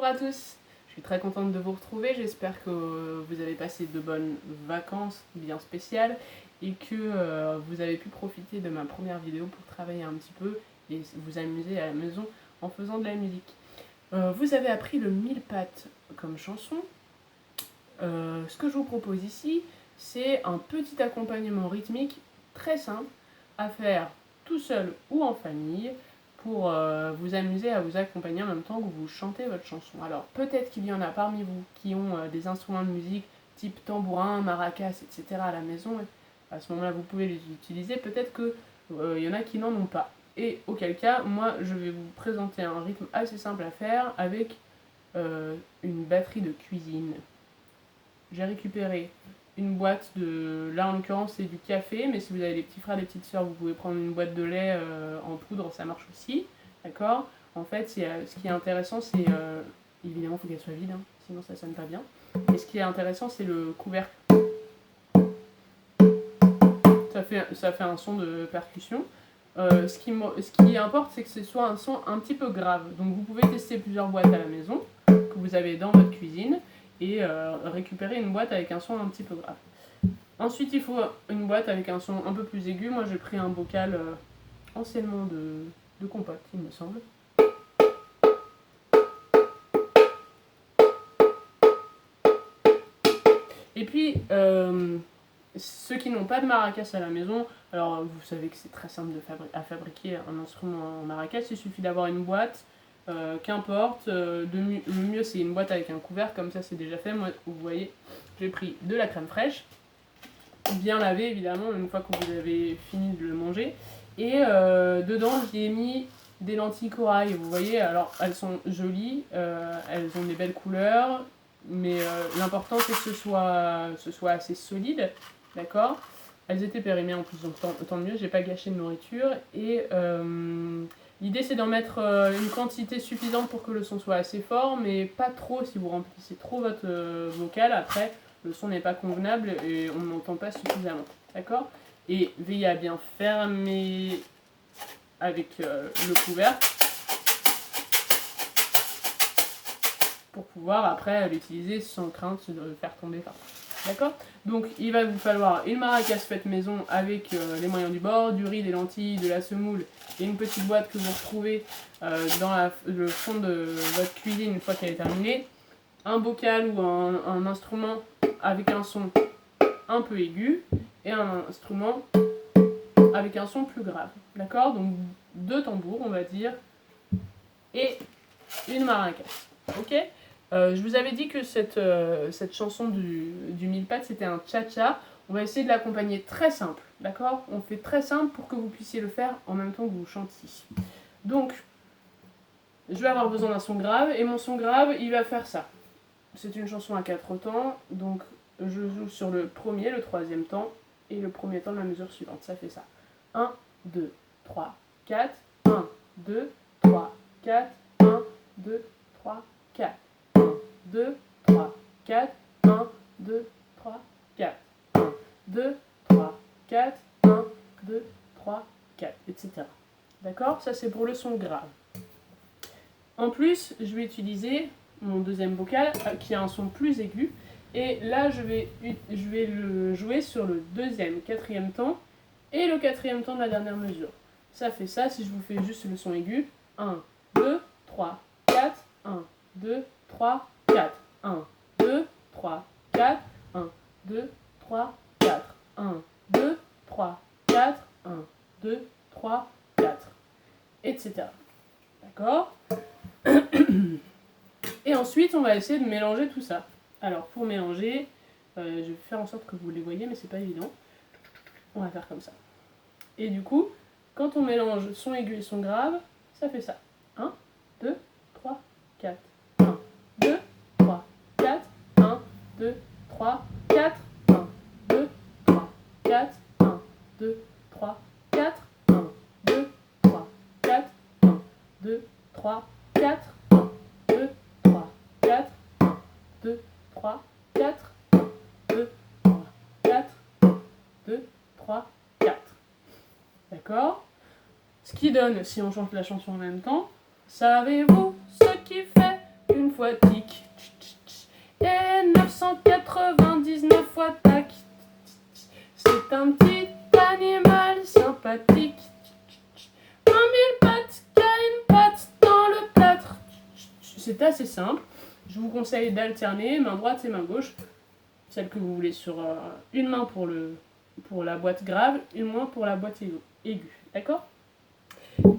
Bonjour à tous, je suis très contente de vous retrouver, j'espère que vous avez passé de bonnes vacances bien spéciales et que vous avez pu profiter de ma première vidéo pour travailler un petit peu et vous amuser à la maison en faisant de la musique. Vous avez appris le mille pattes comme chanson. Ce que je vous propose ici, c'est un petit accompagnement rythmique très simple à faire tout seul ou en famille pour vous amuser à vous accompagner en même temps que vous chantez votre chanson. Alors peut-être qu'il y en a parmi vous qui ont des instruments de musique type tambourin, maracas, etc. à la maison. À ce moment-là, vous pouvez les utiliser. Peut-être qu'il y en a qui n'en ont pas. Et auquel cas, moi, je vais vous présenter un rythme assez simple à faire avec une batterie de cuisine. J'ai récupéré une boîte de... Là, en l'occurrence, c'est du café, mais si vous avez des petits frères, des petites sœurs, vous pouvez prendre une boîte de lait en poudre, ça marche aussi. D'accord ? En fait, ce qui est intéressant, c'est... évidemment, il faut qu'elle soit vide, hein, sinon ça sonne pas bien. Et ce qui est intéressant, c'est le couvercle. Ça fait un son de percussion. Ce qui importe, c'est que ce soit un son un petit peu grave. Donc vous pouvez tester plusieurs boîtes à la maison, que vous avez dans votre cuisine, et récupérer une boîte avec un son un petit peu grave. Ensuite, il faut une boîte avec un son un peu plus aigu. Moi, j'ai pris un bocal anciennement de compote, il me semble. Et puis, ceux qui n'ont pas de maracas à la maison, alors vous savez que c'est très simple à fabriquer un instrument en maracas, il suffit d'avoir une boîte, qu'importe, le mieux c'est une boîte avec un couvert, comme ça c'est déjà fait. Moi, vous voyez, j'ai pris de la crème fraîche, bien lavée évidemment, une fois que vous avez fini de le manger, et dedans j'y ai mis des lentilles corail, vous voyez, alors elles sont jolies, elles ont des belles couleurs, mais l'important c'est que ce soit assez solide, d'accord ? Elles étaient périmées en plus, donc tant mieux, j'ai pas gâché de nourriture. Et l'idée c'est d'en mettre une quantité suffisante pour que le son soit assez fort, mais pas trop. Si vous remplissez trop votre vocal, après le son n'est pas convenable et on n'entend pas suffisamment, d'accord ? Et veillez à bien fermer avec le couvercle pour pouvoir après l'utiliser sans crainte de le faire tomber par terre. D'accord ? Donc il va vous falloir une maracas faite maison avec les moyens du bord, du riz, des lentilles, de la semoule et une petite boîte que vous retrouvez dans le fond de votre cuisine une fois qu'elle est terminée. Un bocal ou un instrument avec un son un peu aigu et un instrument avec un son plus grave. D'accord ? Donc 2 tambours on va dire et une maracas. Ok ? Je vous avais dit que cette chanson du mille pattes, c'était un cha-cha. On va essayer de l'accompagner très simple, d'accord ? On fait très simple pour que vous puissiez le faire en même temps que vous chantiez. Donc, je vais avoir besoin d'un son grave, et mon son grave, il va faire ça. C'est une chanson à 4 temps, donc je joue sur le premier, le troisième temps, et le premier temps de la mesure suivante. Ça fait ça. 1, 2, 3, 4, 1, 2, 3, 4, 1, 2, 3, 4. 2, 3, 4, 1, 2, 3, 4, 1, 2, 3, 4, 1, 2, 3, 4, etc. D'accord ? Ça c'est pour le son grave. En plus, je vais utiliser mon deuxième bocal qui a un son plus aigu. Et là, je vais le jouer sur le deuxième, quatrième temps et le quatrième temps de la dernière mesure. Ça fait ça si je vous fais juste le son aigu. 1, 2, 3, 4, 1, 2, 3, 4, 1, 2, 3, 4, 1, 2, 3, 4, 1, 2, 3, 4, 1, 2, 3, 4, etc. D'accord ? Et ensuite, on va essayer de mélanger tout ça. Alors, pour mélanger, je vais faire en sorte que vous les voyez, mais c'est pas évident. On va faire comme ça. Et du coup, quand on mélange son aigu et son grave, ça fait ça. 1, 2, 3, 4. 1, 2, 3, 4. 1, 2, 3, 4. 1, 2, 3, 4. 1, 2, 3, 4. 1, 2, 3, 4. 1, 2, 3, 4. 1, 2, 3, 4. 1, 2, 3, 4. 1, 2, 3, 4. 1, 2, 3, 4. D'accord ? Ce qui donne, si on chante la chanson en même temps, savez-vous ce qui fait une fois tic. Et 999 fois tac. C'est un petit animal sympathique. 1000 pattes qui a une patte dans le plâtre. C'est assez simple. Je vous conseille d'alterner main droite et main gauche. Celle que vous voulez sur une main pour la boîte grave, une main pour la boîte aiguë. D'accord?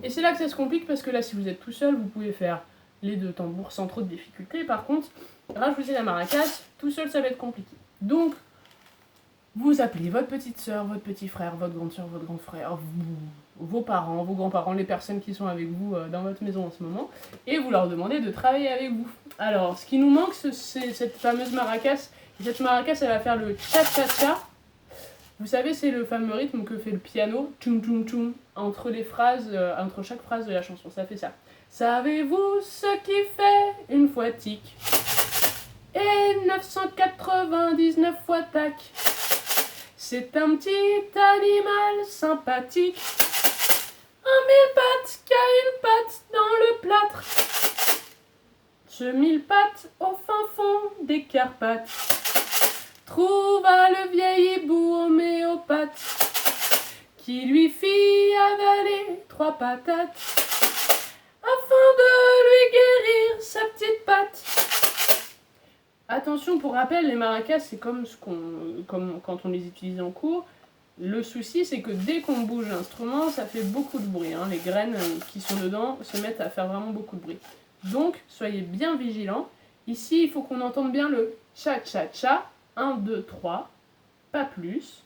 Et c'est là que ça se complique parce que là, si vous êtes tout seul, vous pouvez faire les deux tambours sans trop de difficulté. Par contre, rajouter la maracas, tout seul, ça va être compliqué. Donc, vous appelez votre petite soeur, votre petit frère, votre grande soeur, votre grand frère, vos parents, vos grands-parents, les personnes qui sont avec vous dans votre maison en ce moment, et vous leur demandez de travailler avec vous. Alors, ce qui nous manque, c'est cette fameuse maracas. Et cette maracas, elle va faire le cha-cha-cha. Vous savez, c'est le fameux rythme que fait le piano, tchoum tchoum tchoum, entre chaque phrase de la chanson. Ça fait ça. Savez-vous ce qui fait une fois tic et 999 fois tac? C'est un petit animal sympathique. 1000 pattes qui a une patte dans le plâtre. Ce 1000 pattes au fin fond des Carpates trouva le vieil hibou homéopathe qui lui fit avaler 3 patates afin de lui guérir sa petite patte. Attention, pour rappel, les maracas, c'est comme quand on les utilise en cours. Le souci, c'est que dès qu'on bouge l'instrument, ça fait beaucoup de bruit. Les graines qui sont dedans se mettent à faire vraiment beaucoup de bruit. Donc, soyez bien vigilants. Ici, il faut qu'on entende bien le cha-cha-cha. 1, 2, 3, pas plus.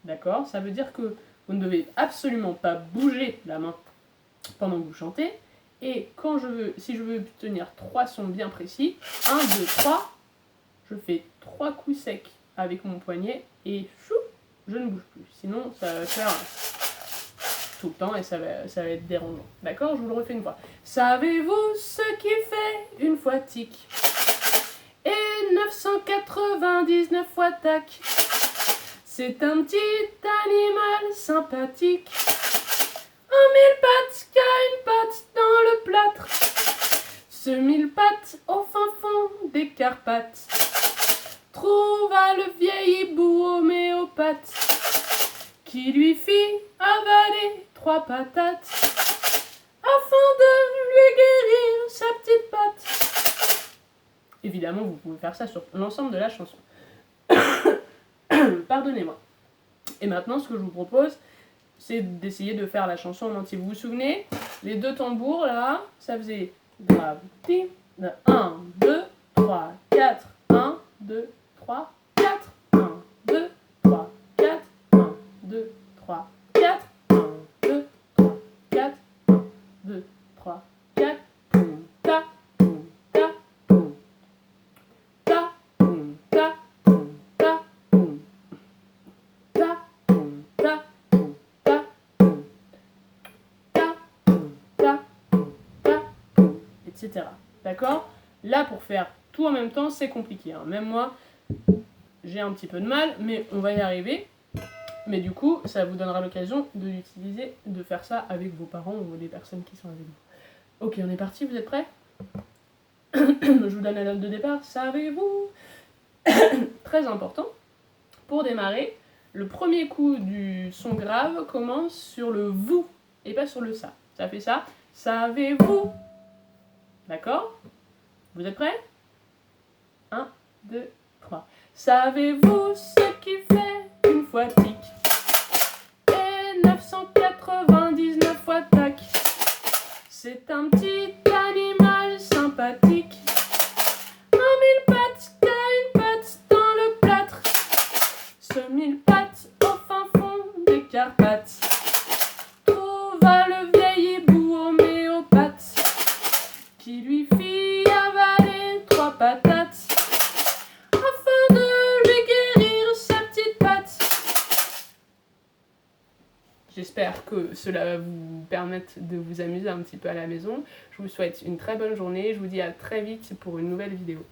D'accord? Ça veut dire que vous ne devez absolument pas bouger la main pendant que vous chantez. Et si je veux obtenir 3 sons bien précis, 1, 2, 3, je fais 3 coups secs avec mon poignet et chou, je ne bouge plus. Sinon, ça va faire tout le temps et ça va être dérangeant. D'accord? Je vous le refais une fois. Savez-vous ce qui fait une fois tic et 999 fois tac? C'est un petit animal sympathique. 1000 pattes qui a une patte dans le plâtre. Ce 1000 pattes au fin fond des Carpates trouva le vieil hibou homéopathe qui lui fit avaler 3 patates afin de lui guérir sa petite patte. Évidemment, vous pouvez faire ça sur l'ensemble de la chanson. Pardonnez-moi. Et maintenant, ce que je vous propose, c'est d'essayer de faire la chanson en entier. Vous vous souvenez? Les 2 tambours, là, ça faisait grave, ti, 1, 2, 3, 4, 1, 2, 3, 4, 1, 2, 3, 4, 1, 2, 3, 4, 1, 2, 3, 4, 1, 2, 3, 4, poum, ta, poum, ta, poum, ta, poum, ta, poum, ta, poum, ta, poum, ta, poum, ta, poum, ta, poum, ta, poum, ta, poum, etc. D'accord? Là, pour faire tout en même temps, c'est compliqué. Même moi, j'ai un petit peu de mal, mais on va y arriver. Mais du coup, ça vous donnera l'occasion de faire ça avec vos parents ou les personnes qui sont avec vous. Ok, on est parti, vous êtes prêts? Je vous donne la note de départ. Savez-vous? Très important. Pour démarrer, le premier coup du son grave commence sur le vous et pas sur le ça. Ça fait ça. Savez-vous? D'accord? Vous êtes prêts? 1, 2, 3. Savez-vous ce qui fait une fois tic et 999 fois tac? C'est un petit animal sympathique. 1000 pattes qui a une patte dans le plâtre. Ce 1000 pattes au fin fond des Carpates trouva le vieil hibou homéopathe qui lui fit avaler 3 patates afin de lui guérir sa petite patte. J'espère que cela va vous permettre de vous amuser un petit peu à la maison. Je vous souhaite une très bonne journée. Je vous dis à très vite pour une nouvelle vidéo.